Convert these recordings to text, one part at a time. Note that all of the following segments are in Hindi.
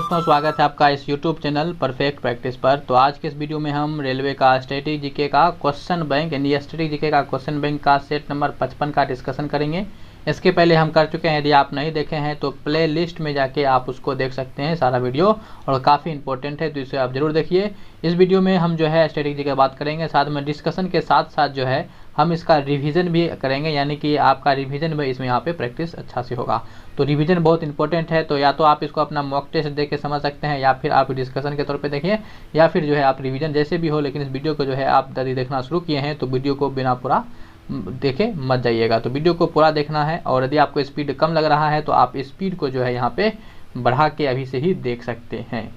दोस्तों, स्वागत है आपका इस YouTube चैनल परफेक्ट प्रैक्टिस पर। तो आज के इस वीडियो में हम रेलवे का स्टैटिक जीके का क्वेश्चन बैंक यानी स्टैटिक जीके का क्वेश्चन बैंक का सेट नंबर 55 का डिस्कशन करेंगे। इसके पहले हम कर चुके हैं, यदि आप नहीं देखे हैं तो प्ले लिस्ट में जाके आप उसको देख सकते हैं सारा वीडियो, और काफ़ी इंपॉर्टेंट है तो इसे आप जरूर देखिए। इस वीडियो में हम जो है स्टैटिक जीके बात करेंगे, साथ में डिस्कशन के साथ साथ जो है हम इसका रिवीजन भी करेंगे, यानी कि आपका रिवीजन भी इसमें यहाँ पे प्रैक्टिस अच्छा से होगा। तो रिवीजन बहुत इंपॉर्टेंट है, तो या तो आप इसको अपना मॉक टेस्ट देख के समझ सकते हैं, या फिर आप डिस्कशन के तौर पे देखिए, या फिर जो है आप रिवीजन जैसे भी हो। लेकिन इस वीडियो को जो है आप यदि देखना शुरू किए हैं तो वीडियो को बिना पूरा देखे मत जाइएगा। तो वीडियो को पूरा देखना है, और यदि आपको स्पीड कम लग रहा है तो आप स्पीड को जो है यहाँ पे बढ़ा के अभी से ही देख सकते हैं।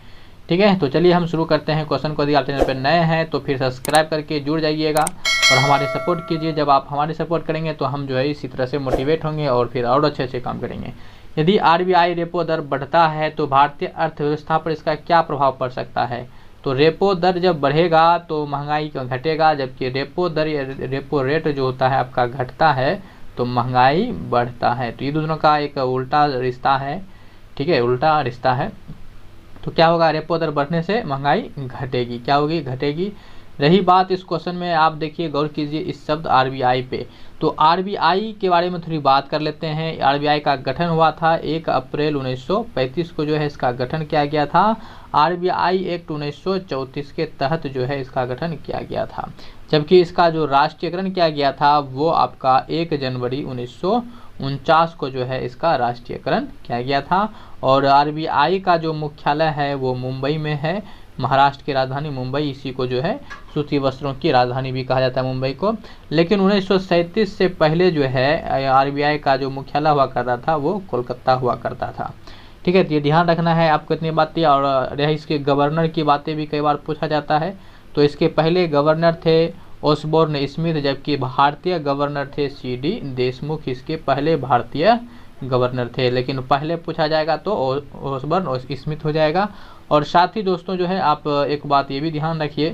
ठीक है, तो चलिए हम शुरू करते हैं क्वेश्चन को। यदि आप चैनल पर नए हैं तो फिर सब्सक्राइब करके जुड़ जाइएगा और हमारे सपोर्ट कीजिए। जब आप हमारे सपोर्ट करेंगे तो हम जो है इसी तरह से मोटिवेट होंगे और फिर और अच्छे अच्छे काम करेंगे। यदि आरबीआई रेपो दर बढ़ता है तो भारतीय अर्थव्यवस्था पर इसका क्या प्रभाव पड़ सकता है? तो रेपो दर जब बढ़ेगा तो महंगाई घटेगा, जबकि रेपो दर या रेपो रेट जो होता है आपका घटता है तो महंगाई बढ़ता है। तो ये दोनों का एक उल्टा रिश्ता है। ठीक है, उल्टा रिश्ता है। तो क्या होगा, रेपो दर बढ़ने से महंगाई घटेगी। क्या होगी? घटेगी। रही बात इस क्वेश्चन में, आप देखिए गौर कीजिए इस शब्द आरबीआई पे। तो आरबीआई के बारे में थोड़ी बात कर लेते हैं। आरबीआई का गठन हुआ था 1 अप्रैल 1935 को जो है इसका गठन किया गया था। आरबीआई एक्ट 1934 के तहत जो है इसका गठन किया गया था, जबकि इसका जो राष्ट्रीयकरण किया गया था वो आपका 1 जनवरी 1949 को जो है इसका राष्ट्रीयकरण किया गया था। और आरबीआई का जो मुख्यालय है वो मुंबई में है, महाराष्ट्र की राजधानी मुंबई। इसी को जो है सूती वस्त्रों की राजधानी भी कहा जाता है मुंबई को। लेकिन 1937 से पहले जो है आरबीआई का जो मुख्यालय हुआ करता था वो कोलकाता हुआ करता था। ठीक है, तो ये ध्यान रखना है आपको इतनी बातें। और इसके गवर्नर की बातें भी कई बार पूछा जाता है। तो इसके पहले गवर्नर थे ओसबोर्न स्मिथ, जबकि भारतीय गवर्नर थे सीडी देशमुख। इसके पहले भारतीय गवर्नर थे, लेकिन पहले पूछा जाएगा तो ओसबोर्न और स्मिथ हो जाएगा। और साथ ही दोस्तों जो है आप एक बात ये भी ध्यान रखिए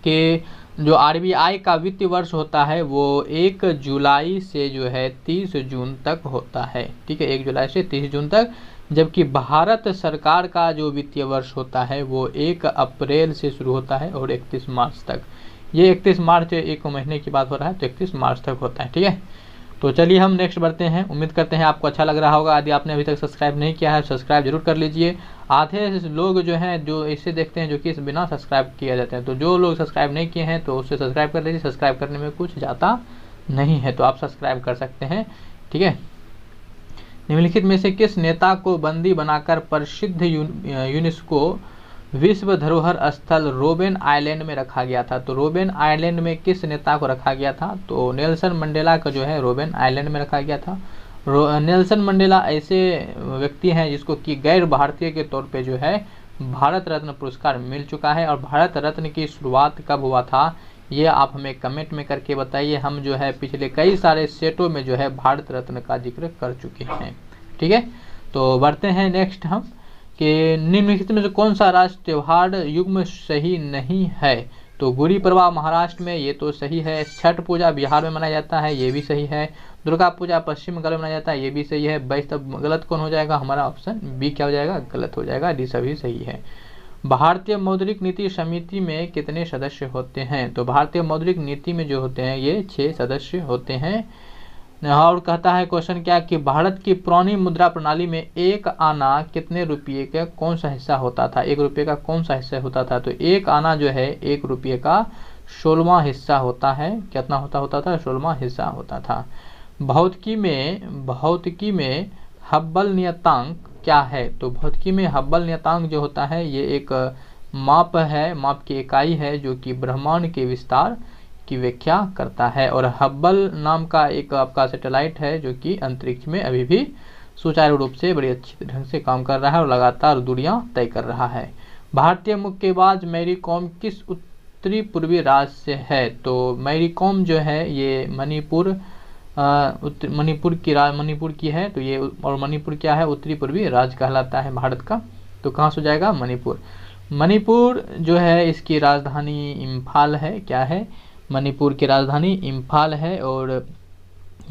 कि जो आरबीआई का वित्तीय वर्ष होता है वो 1 जुलाई से जो है 30 जून तक होता है। ठीक है, 1 जुलाई से 30 जून तक। जबकि भारत सरकार का जो वित्तीय वर्ष होता है वो 1 अप्रैल से शुरू होता है और 31 मार्च तक। ये 31 मार्च, एक महीने की बात हो रहा है, तो 31 मार्च तक होता है। ठीक है, तो चलिए हम नेक्स्ट बढ़ते हैं। उम्मीद करते हैं आपको अच्छा लग रहा होगा। यदि आपने अभी तक सब्सक्राइब नहीं किया है सब्सक्राइब जरूर कर लीजिए। आधे लोग जो हैं जो इसे देखते हैं जो कि इस बिना सब्सक्राइब किया जाते हैं, तो जो लोग सब्सक्राइब नहीं किए हैं तो उससे सब्सक्राइब कर लीजिए। सब्सक्राइब करने में कुछ जाता नहीं है, तो आप सब्सक्राइब कर सकते हैं। ठीक है, निम्नलिखित में से किस नेता को बंदी बनाकर प्रसिद्ध यूनेस्को विश्व धरोहर स्थल रोबेन आइलैंड में रखा गया था? तो रोबेन आइलैंड में किस नेता को रखा गया था? तो नेल्सन मंडेला को जो है रोबेन आइलैंड में रखा गया था। नेल्सन मंडेला ऐसे व्यक्ति हैं जिसको कि गैर भारतीय के तौर पे जो है भारत रत्न पुरस्कार मिल चुका है। और भारत रत्न की शुरुआत कब हुआ था ये आप हमें कमेंट में करके बताइए। हम जो है पिछले कई सारे सेटों में जो है भारत रत्न का जिक्र कर चुके हैं। ठीक है, तो बढ़ते हैं नेक्स्ट हम कि निम्नलिखित में से कौन सा राष्ट्र त्योहार युग्म सही नहीं है? तो गुड़ी पड़वा महाराष्ट्र में, ये तो सही है। छठ पूजा बिहार में मनाया जाता है, ये भी सही है। दुर्गा पूजा पश्चिम बंगाल में मनाया जाता है, ये भी सही है। तब गलत कौन हो जाएगा? हमारा ऑप्शन बी क्या हो जाएगा? गलत हो जाएगा। डी सभी सही है। भारतीय मौद्रिक नीति समिति में कितने सदस्य होते हैं? तो भारतीय मौद्रिक नीति में जो होते हैं ये 6 सदस्य होते हैं। और कहता है क्वेश्चन क्या कि भारत की पुरानी मुद्रा प्रणाली में 1 आना कितने रुपये का कौन सा हिस्सा होता था? 1 रुपये का कौन सा हिस्सा होता था? तो 1 आना जो है 1 रुपये का 16वां हिस्सा होता है। कितना होता था? 16वां हिस्सा होता था। भौतिकी में हब्बल नियतांक क्या है? तो भौतिकी में हब्बल नियतांक जो होता है ये एक माप है, माप की इकाई है जो कि ब्रह्मांड के विस्तार की व्याख्या करता है। और हब्बल नाम का एक आपका सैटेलाइट है जो कि अंतरिक्ष में अभी भी सुचारू रूप से बड़ी अच्छी ढंग से काम कर रहा है और लगातार दूरियां तय कर रहा है। भारतीय मुक्केबाज मैरी कॉम किस उत्तरी पूर्वी राज्य से है? तो मैरी कॉम जो है ये मणिपुर की है। तो ये, और मणिपुर क्या है? उत्तरी पूर्वी राज्य कहलाता है भारत का। तो कहाँ से हो जाएगा? मणिपुर। मणिपुर जो है इसकी राजधानी इम्फाल है। क्या है? मणिपुर की राजधानी इम्फाल है। और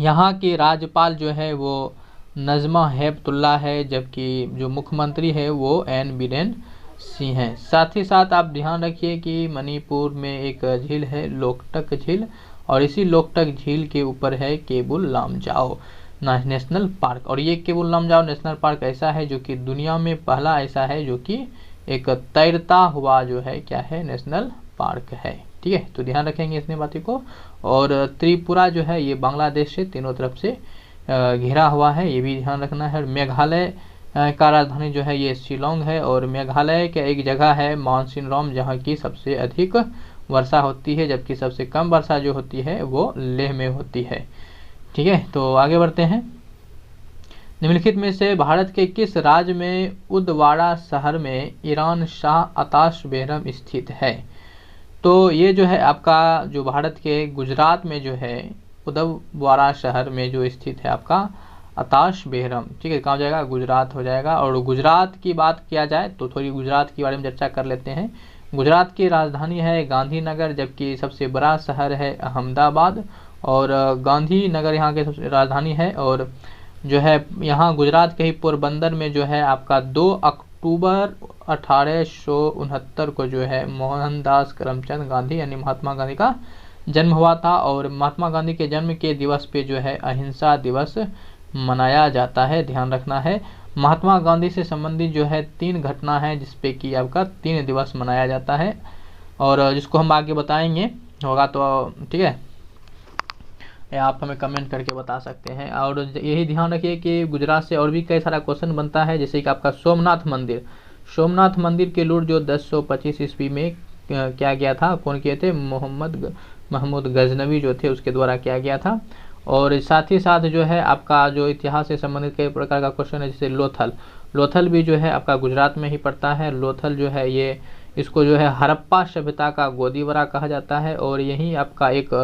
यहाँ के राज्यपाल जो है वो नजमा हेपतुल्ला है, जबकि जो मुख्यमंत्री है वो एन बीरेन सिंह हैं। साथ ही साथ आप ध्यान रखिए कि मणिपुर में एक झील है लोकटक झील, और इसी लोकटक झील के ऊपर है केबुल लामजाओ नेशनल पार्क। और ये केबुल लामजाओ नेशनल पार्क ऐसा है जो कि दुनिया में पहला ऐसा है जो कि एक तैरता हुआ जो है क्या है नेशनल पार्क है। ठीक है, तो ध्यान रखेंगे इसने बातों को। और त्रिपुरा जो है ये बांग्लादेश से तीनों तरफ से घिरा हुआ है, ये भी ध्यान रखना है। मेघालय का राजधानी जो है ये शिलोंग है, और मेघालय के एक जगह है मानसिनराम जहाँ की सबसे अधिक वर्षा होती है, जबकि सबसे कम वर्षा जो होती है वो लेह में होती है। ठीक है, तो आगे बढ़ते हैं। निम्नलिखित में से भारत के किस राज्य में उदवाड़ा शहर में ईरान शाह आताश बेगम स्थित है? तो ये जो है आपका जो भारत के गुजरात में जो है उदवाड़ा शहर में जो स्थित है आपका आताश बेगम। ठीक है, कहाँ हो जाएगा? गुजरात हो जाएगा। और गुजरात की बात किया जाए तो थोड़ी गुजरात के बारे में चर्चा कर लेते हैं। गुजरात की राजधानी है गांधीनगर, जबकि सबसे बड़ा शहर है अहमदाबाद। और गांधीनगर यहाँ की सबसे राजधानी है। और जो है यहाँ गुजरात के ही पोरबंदर में जो है आपका 2 अक्टूबर 1869 को जो है मोहनदास करमचंद गांधी यानी महात्मा गांधी का जन्म हुआ था। और महात्मा गांधी के जन्म के दिवस पे जो है अहिंसा दिवस मनाया जाता है, ध्यान रखना है। महात्मा गांधी से संबंधित जो है 3 घटना है जिसपे कि आपका 3 दिवस मनाया जाता है, और जिसको हम आगे बताएंगे होगा तो ठीक है, आप हमें कमेंट करके बता सकते हैं। और यही ध्यान रखिए कि गुजरात से और भी कई सारा क्वेश्चन बनता है, जैसे कि आपका सोमनाथ मंदिर के लूट जो 1025 ईस्वी में क्या गया था, कौन किए थे? महमूद गजनवी जो थे उसके द्वारा किया गया था। और साथ ही साथ जो है आपका जो इतिहास से संबंधित कई प्रकार का क्वेश्चन है, जैसे लोथल भी जो है आपका गुजरात में ही पड़ता है। लोथल जो है ये इसको जो है हड़प्पा सभ्यता का गोदीबारा कहा जाता है। और यही आपका एक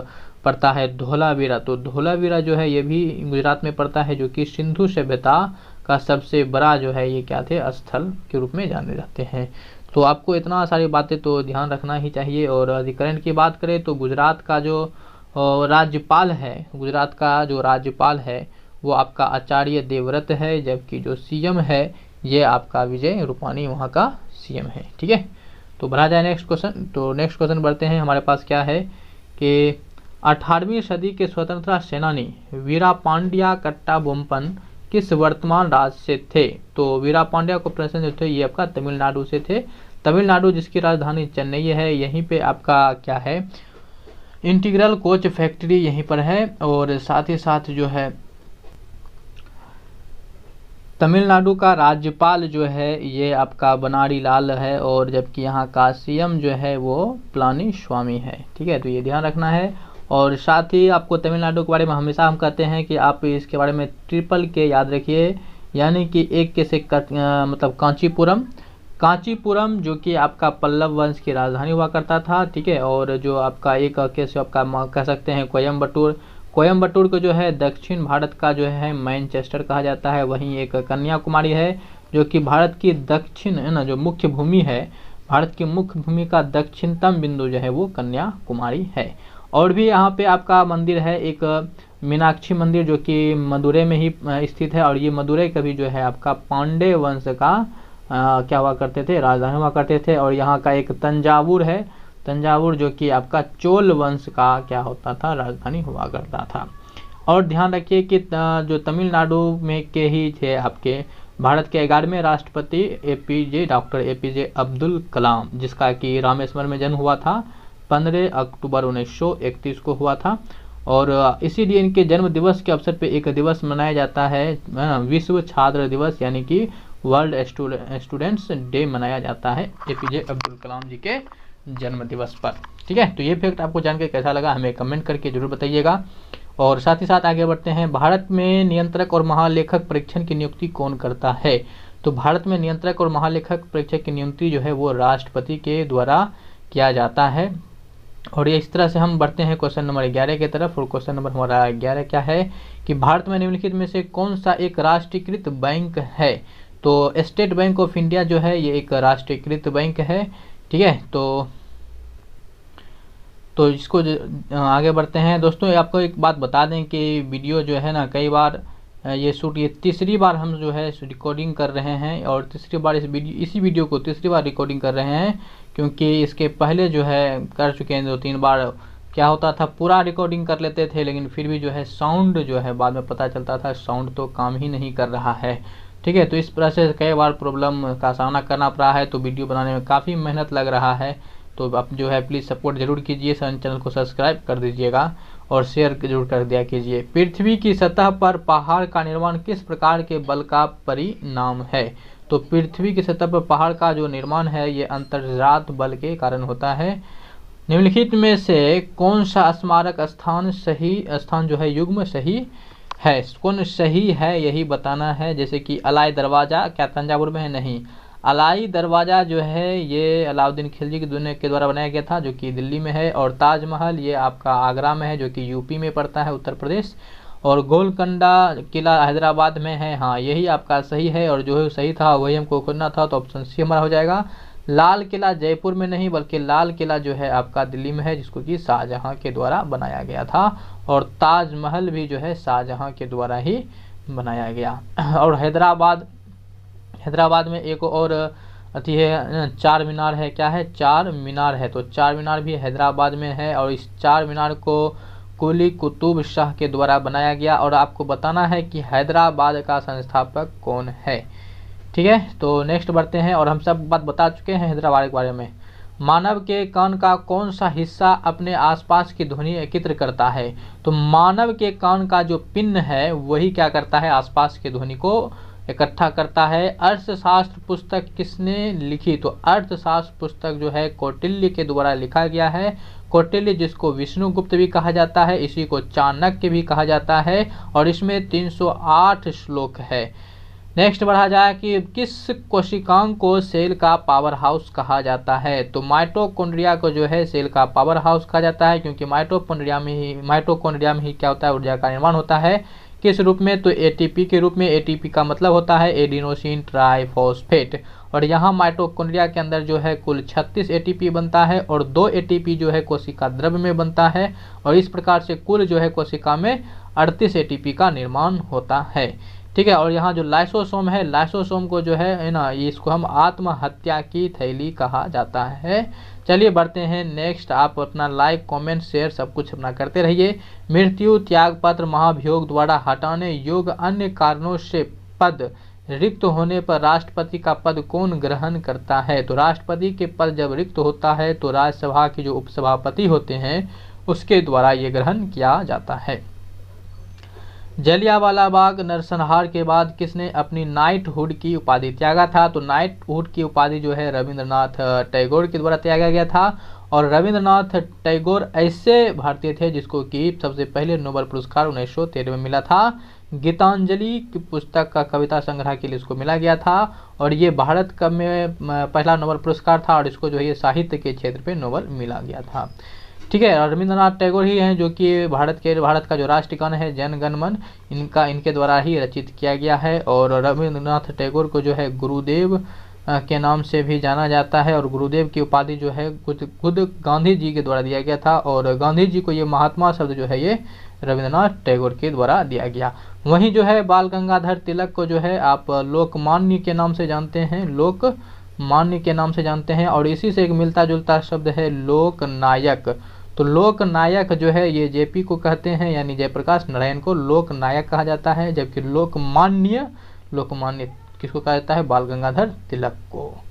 पड़ता है धोलावीरा। तो धोलावीरा जो है ये भी गुजरात में पड़ता है, जो कि सिंधु सभ्यता का सबसे बड़ा जो है ये क्या थे स्थल के रूप में जाने जाते हैं। तो आपको इतना सारी बातें तो ध्यान रखना ही चाहिए। और अधिकरण की बात करें तो गुजरात का जो राज्यपाल है, गुजरात का जो राज्यपाल है वो आपका आचार्य देवव्रत है, जबकि जो सीएम है ये आपका विजय रूपानी वहाँ का सीएम है। ठीक है, तो बढ़ा जाए नेक्स्ट क्वेश्चन। तो नेक्स्ट क्वेश्चन बढ़ते हैं, हमारे पास क्या है कि 18वीं सदी के स्वतंत्रता सेनानी वीरा पांड्या कट्टाबोम्पन किस वर्तमान राज्य से थे? तो वीरा पांड्या को प्रश्न जो थे ये आपका तमिलनाडु से थे। तमिलनाडु जिसकी राजधानी चेन्नई है, यहीं पे आपका क्या है इंटीग्रल कोच फैक्ट्री यहीं पर है। और साथ ही साथ जो है तमिलनाडु का राज्यपाल जो है ये आपका बनारी लाल है, और जबकि यहाँ का सीएम जो है वो पलानीस्वामी है। ठीक है, तो ये ध्यान रखना है। और साथ ही आपको तमिलनाडु के बारे में हमेशा हम कहते हैं कि आप इसके बारे में ट्रिपल के याद रखिए, यानी कि एक के से मतलब कांचीपुरम जो कि आपका पल्लव वंश की राजधानी हुआ करता था। ठीक है, और जो आपका एक कैसे आपका कह सकते हैं कोयम्बटूर को जो है दक्षिण भारत का जो है मैनचेस्टर कहा जाता है। वहीं एक कन्याकुमारी है जो कि भारत की दक्षिण है ना जो मुख्य भूमि है, भारत की मुख्य भूमि का दक्षिणतम बिंदु जो है वो कन्याकुमारी है। और भी यहाँ पे आपका मंदिर है एक मीनाक्षी मंदिर जो कि मदुरै में ही स्थित है। और ये मदुरै कभी जो है आपका पांडे वंश का क्या हुआ करते थे, राजधानी हुआ करते थे। और यहाँ का एक तंजावुर है, तंजावुर जो कि आपका चोल वंश का क्या होता था, राजधानी हुआ करता था। और ध्यान रखिए कि जो तमिलनाडु में के ही थे आपके भारत के 11वें राष्ट्रपति डॉक्टर एपीजे अब्दुल कलाम, जिसका कि रामेश्वर में जन्म हुआ था 15 अक्टूबर 1931 को हुआ था। और इसीलिए इनके जन्म दिवस के अवसर पे एक दिवस मनाया जाता है विश्व छात्र दिवस, यानी कि वर्ल्ड स्टूडेंट्स डे मनाया जाता है एपीजे अब्दुल कलाम जी के जन्म दिवस पर। ठीक है, तो ये फैक्ट आपको जानकर कैसा लगा हमें कमेंट करके जरूर बताइएगा। और साथ ही साथ आगे बढ़ते हैं, भारत में नियंत्रक और महालेखक परीक्षण की नियुक्ति कौन करता है? तो भारत में नियंत्रक और महालेखक परीक्षक की नियुक्ति जो है वो राष्ट्रपति के द्वारा किया जाता है। और ये इस तरह से हम बढ़ते हैं क्वेश्चन नंबर 11 की तरफ। और क्वेश्चन नंबर हमारा 11 क्या है कि भारत में निम्नलिखित में से कौन सा एक राष्ट्रीयकृत बैंक है? तो स्टेट बैंक ऑफ इंडिया जो है ये एक राष्ट्रीयकृत बैंक है। ठीक है, तो इसको आगे बढ़ते हैं। दोस्तों आपको एक बात बता दें कि वीडियो जो है ना कई बार ये तीसरी बार हम जो है रिकॉर्डिंग कर रहे हैं, और तीसरी बार इसी वीडियो को तीसरी बार रिकॉर्डिंग कर रहे हैं, क्योंकि इसके पहले जो है कर चुके हैं 2-3 बार। क्या होता था, पूरा रिकॉर्डिंग कर लेते थे लेकिन फिर भी जो है साउंड जो है बाद में पता चलता था साउंड तो काम ही नहीं कर रहा है। ठीक है, तो इस तरह से कई बार प्रॉब्लम का सामना करना पड़ा है, तो वीडियो बनाने में काफ़ी मेहनत लग रहा है। तो आप जो है प्लीज़ सपोर्ट जरूर कीजिए, चैनल को सब्सक्राइब कर दीजिएगा और शेयर जरूर कर दिया कीजिए। पृथ्वी की सतह पर पहाड़ का निर्माण किस प्रकार के बल का परिणाम है? तो पृथ्वी की सतह पर पहाड़ का जो निर्माण है ये अंतर्जात बल के कारण होता है। निम्नलिखित में से कौन सा स्मारक स्थान जो है युग्म सही है? कौन सही है यही बताना है। जैसे कि अलाई दरवाज़ा क्या तंजावुर में है? नहीं, अलाई दरवाज़ा जो है ये अलाउद्दीन खिलजी के द्वारा बनाया गया था, जो कि दिल्ली में है। और ताजमहल ये आपका आगरा में है, जो कि यूपी में पड़ता है, उत्तर प्रदेश। और गोलकोंडा किला हैदराबाद में है। हाँ, यही आपका सही है, और जो है सही था वही हमको खोजना था, तो ऑप्शन सी हमारा हो जाएगा। लाल किला जयपुर में नहीं, बल्कि लाल किला जो है आपका दिल्ली में है, जिसको कि शाहजहां के द्वारा बनाया गया था। और ताजमहल भी जो है शाहजहां के द्वारा ही बनाया गया। और हैदराबाद में एक और अति है, चार मीनार है। क्या है? चार मीनार है। तो चार मीनार भी हैदराबाद में है, और इस चार मीनार को कुली कुतुब शाह के द्वारा बनाया गया। और आपको बताना है कि हैदराबाद का संस्थापक कौन है। ठीक है, तो नेक्स्ट बढ़ते हैं, और हम सब बात बता चुके हैं हैदराबाद के बारे में। मानव के कान का कौन सा हिस्सा अपने आसपास की ध्वनि एकत्र करता है? तो मानव के कान का जो पिन है वही क्या करता है? आसपास की ध्वनि को इकट्ठा करता है। अर्थशास्त्र पुस्तक किसने लिखी? तो अर्थशास्त्र पुस्तक जो है कौटिल्य के द्वारा लिखा गया है। कौटिल्य जिसको विष्णुगुप्त भी कहा जाता है, इसी को चाणक्य भी कहा जाता है, और इसमें 308 श्लोक है। नेक्स्ट बढ़ा जाए कि किस कोशिकांग को सेल का पावर हाउस कहा जाता है? तो माइटोकॉन्ड्रिया को जो है सेल का पावर हाउस कहा जाता है, क्योंकि माइटोकॉन्ड्रिया में ही क्या होता है? ऊर्जा का निर्माण होता है। किस रूप में? तो एटीपी के रूप में। एटीपी का मतलब होता है एडिनोसिन ट्राइफॉस्फेट। और यहाँ माइटोकॉन्ड्रिया के अंदर जो है कुल 36 एटीपी बनता है, और 2 एटीपी जो है कोशिका द्रव्य में बनता है, और इस प्रकार से कुल जो है कोशिका में 38 एटीपी का निर्माण होता है। ठीक है, और यहाँ जो लाइसोसोम है, लाइसोसोम को जो है ना, इसको हम आत्महत्या की थैली कहा जाता है। चलिए बढ़ते हैं नेक्स्ट। आप अपना लाइक कमेंट शेयर सब कुछ अपना करते रहिए। मृत्यु, त्यागपत्र, महाभियोग द्वारा हटाने योग्य अन्य कारणों से पद रिक्त होने पर राष्ट्रपति का पद कौन ग्रहण करता है? तो राष्ट्रपति के पद जब रिक्त होता है तो राज्यसभा के जो उपसभापति होते हैं उसके द्वारा ये ग्रहण किया जाता है। जलियांवाला बाग नरसंहार के बाद किसने अपनी नाइटहुड की उपाधि त्यागा था? तो नाइटहुड की उपाधि जो है रविंद्रनाथ टैगोर के द्वारा त्यागा गया था। और रविंद्रनाथ टैगोर ऐसे भारतीय थे जिसको कि सबसे पहले नोबेल पुरस्कार 1913 में मिला था। गीतांजलि की पुस्तक का कविता संग्रह के लिए इसको मिला गया था, और ये भारत का में पहला नोबेल पुरस्कार था, और इसको जो है साहित्य के क्षेत्र पे नोबेल मिला गया था। ठीक है, रविंद्रनाथ टैगोर ही हैं जो कि भारत का जो राष्ट्रगान है जन गण मन, इनके द्वारा ही रचित किया गया है। और रविंद्रनाथ टैगोर को जो है गुरुदेव के नाम से भी जाना जाता है, और गुरुदेव की उपाधि जो है खुद गांधी जी के द्वारा दिया गया था, और गांधी जी को ये महात्मा शब्द जो है ये रविंद्रनाथ टैगोर के द्वारा दिया गया। वहीं जो है बाल गंगाधर तिलक को जो है आप लोकमान्य के नाम से जानते हैं, लोकमान्य के नाम से जानते हैं, और इसी से एक मिलता जुलता शब्द है लोकनायक। तो लोकनायक जो है ये जेपी को कहते हैं, यानी जयप्रकाश नारायण को लोकनायक कहा जाता है, जबकि लोकमान्य किसको कहा जाता है? बाल गंगाधर तिलक को।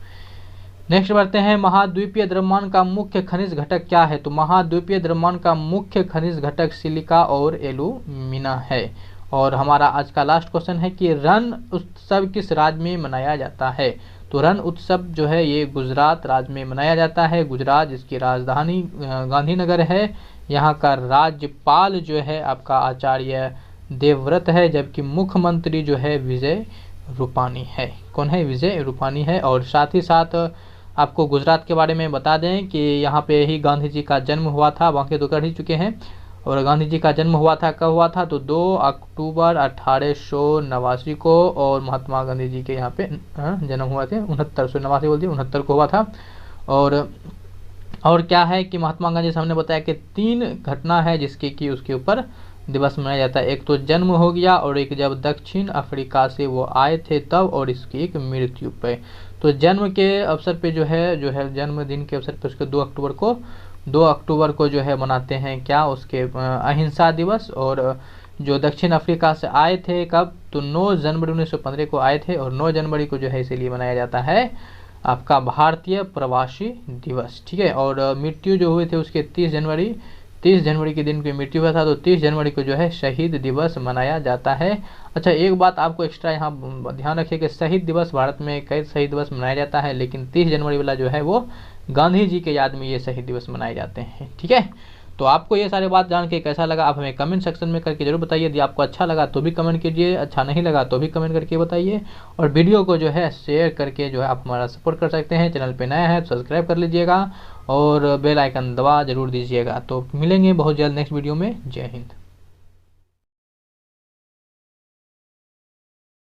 नेक्स्ट बढ़ते हैं, महाद्वीपीय द्रव्यमान का मुख्य खनिज घटक क्या है? तो महाद्वीपीय द्रव्यमान का मुख्य खनिज घटक सिलिका और एल्यूमिना है। और हमारा आज का लास्ट क्वेश्चन है कि रण उत्सव किस राज्य में मनाया जाता है? तो रण उत्सव जो है ये गुजरात राज्य में मनाया जाता है। गुजरात जिसकी राजधानी गांधीनगर है। यहाँ का राज्यपाल जो है आपका आचार्य देवव्रत है, जबकि मुख्यमंत्री जो है विजय रूपानी है। कौन है? विजय रूपानी है। और साथ ही साथ आपको गुजरात के बारे में बता दें कि यहाँ पे ही गांधी जी का जन्म हुआ था, बाकी तो कर ही चुके हैं। और गांधी जी का जन्म हुआ था, कब हुआ था? तो 2 अक्टूबर 1889 को, और महात्मा गांधी जी के यहाँ पे जन्म हुआ थे 69 बोल दिए 69 को हुआ था। और क्या है कि महात्मा गांधी सामने बताया कि 3 घटना है जिसके कि उसके ऊपर दिवस मनाया जाता है। एक तो जन्म हो गया और एक जब दक्षिण अफ्रीका से वो आए थे तब, और इसकी एक मृत्यु पे। तो जन्म के अवसर पे जो है जन्मदिन के अवसर पे उसके 2 अक्टूबर को जो है मनाते हैं क्या, उसके अहिंसा दिवस। और जो दक्षिण अफ्रीका से आए थे कब, तो 9 जनवरी 1915 को आए थे, और 9 जनवरी को जो है इसीलिए मनाया जाता है आपका भारतीय प्रवासी दिवस। ठीक है। और मृत्यु जो हुए थे उसके 30 जनवरी के दिन की मृत्यु हुआ था, तो 30 जनवरी को जो है शहीद दिवस मनाया जाता है। अच्छा, एक बात आपको एक्स्ट्रा यहाँ ध्यान रखिए कि शहीद दिवस भारत में कई शहीद दिवस मनाया जाता है, लेकिन 30 जनवरी वाला जो है वो गांधी जी के याद में ये शहीद दिवस मनाए जाते हैं। ठीक है। तो आपको ये सारे बात जान के कैसा लगा आप हमें कमेंट सेक्शन में करके जरूर बताइए। यदि आपको अच्छा लगा तो भी कमेंट कीजिए, अच्छा नहीं लगा तो भी कमेंट करके बताइए। और वीडियो को जो है शेयर करके जो है आप हमारा सपोर्ट कर सकते हैं। चैनल पे नया है तो सब्सक्राइब कर लीजिएगा और बेल आइकन दबा जरूर दीजिएगा। तो मिलेंगे बहुत जल्द नेक्स्ट वीडियो में। जय हिंद।